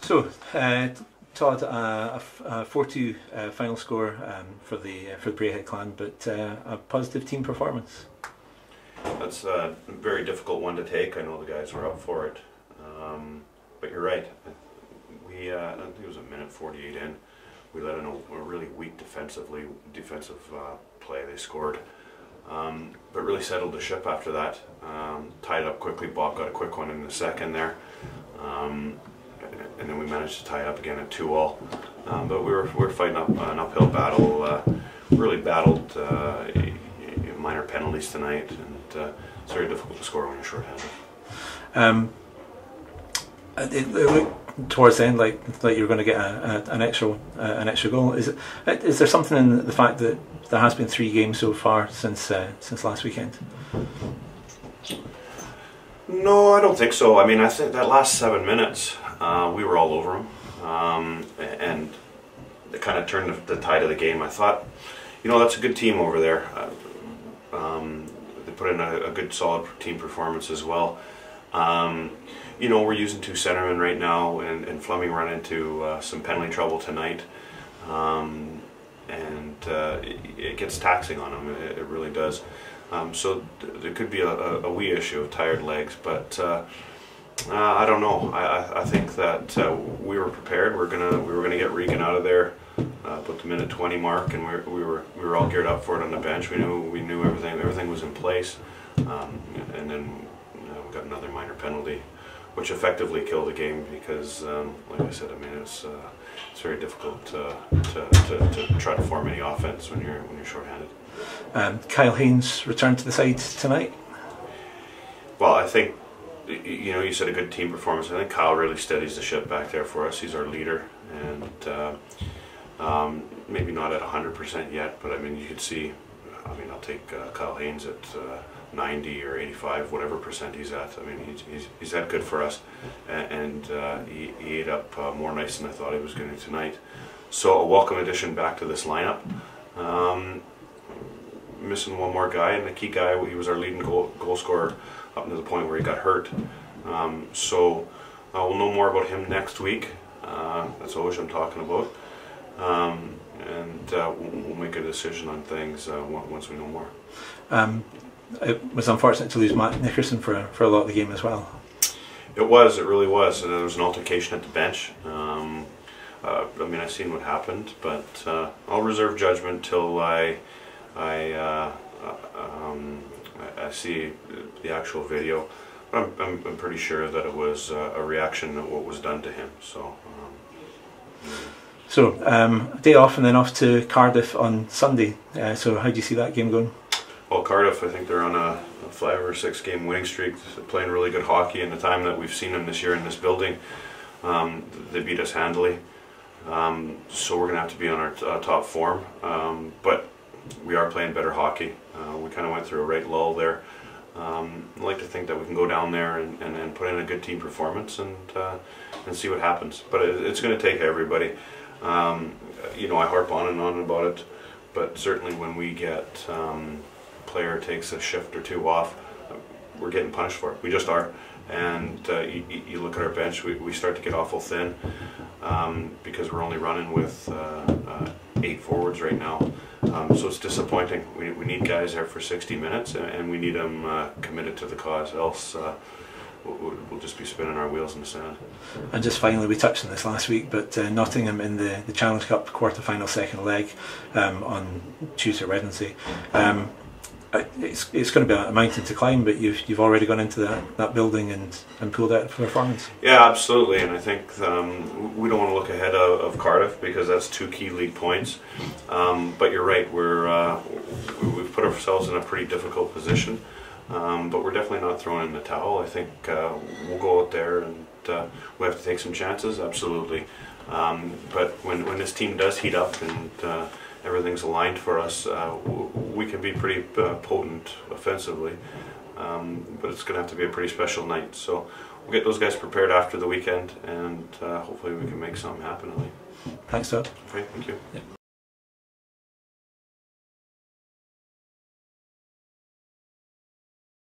So, Todd, a 4-2 final score for the Braehead Clan, but a positive team performance. That's a very difficult one to take. I know the guys were up for it, but you're right. I think it was a minute 48 in. We let in a really weak defensive play. They scored, but really settled the ship after that. Tied up quickly. Bob got a quick one in the second there. And then we managed to tie it up again at 2-all. But we were fighting up an uphill battle. Really battled minor penalties tonight, and it's very difficult to score when you're short-handed. It looked towards the end like you were going to get an extra goal. Is there something in the fact that there has been 3 games so far since last weekend? No, I don't think so. I mean, I think that last 7 minutes, we were all over them, and it kind of turned the tide of the game. I thought, that's a good team over there. They put in a good, solid team performance as well. We're using 2 centermen right now, and Fleming ran into some penalty trouble tonight, and it gets taxing on him. It really does. So there could be a wee issue of tired legs, but I don't know. I think that we were prepared. We were gonna get Regan out of there, put the minute 20 mark, and we were all geared up for it on the bench. We knew everything was in place, and then we got another minor penalty, which effectively killed the game because, like I said, I mean it's very difficult to try to form any offense when you're shorthanded. Kyle Haynes returned to the side tonight. Well, I think you said a good team performance. I think Kyle really steadies the ship back there for us. He's our leader, and maybe not at 100% yet, but I mean you could see. I mean, I'll take Kyle Haynes at 90 or 85, whatever percent he's at. I mean, he's that good for us, and he ate up more nice than I thought he was going to tonight. So a welcome addition back to this lineup. Missing one more guy, and the key guy, he was our leading goal scorer up to the point where he got hurt. So we'll know more about him next week. That's always I'm talking about. And we'll make a decision on things once we know more. It was unfortunate to lose Matt Nickerson for a lot of the game as well. It really was. And there was an altercation at the bench. I mean, I've seen what happened, but I'll reserve judgment till I see the actual video. But I'm pretty sure that it was a reaction to what was done to him. So, a day off and then off to Cardiff on Sunday. So how do you see that game going? Well, Cardiff, I think they're on a 5 or 6 game winning streak. They're playing really good hockey in the time that we've seen them this year in this building. They beat us handily. So we're going to have to be on our top form. But we are playing better hockey. We kind of went through a right lull there. I'd like to think that we can go down there and put in a good team performance and see what happens. But it's going to take everybody. I harp on and on about it, but certainly when we get player takes a shift or 2 off, we're getting punished for it. We just are. And you look at our bench, we start to get awful thin because we're only running with 8 forwards right now. So it's disappointing. We need guys there for 60 minutes, and we need them committed to the cause, else we'll just be spinning our wheels in the sand. And just finally, we touched on this last week, but Nottingham in the Challenge Cup quarter-final second leg on Tuesday or Wednesday. It's going to be a mountain to climb, but you've already gone into that building and pulled out a performance. Yeah, absolutely, and I think we don't want to look ahead of Cardiff because that's 2 key league points. But you're right, we've put ourselves in a pretty difficult position, but we're definitely not throwing in the towel. I think we'll go out there and we have to take some chances, absolutely. But when this team does heat up and everything's aligned for us, we can be pretty potent offensively, but it's going to have to be a pretty special night. So we'll get those guys prepared after the weekend, and hopefully we can make something happen. Thanks, Todd. Okay, thank you. Yeah.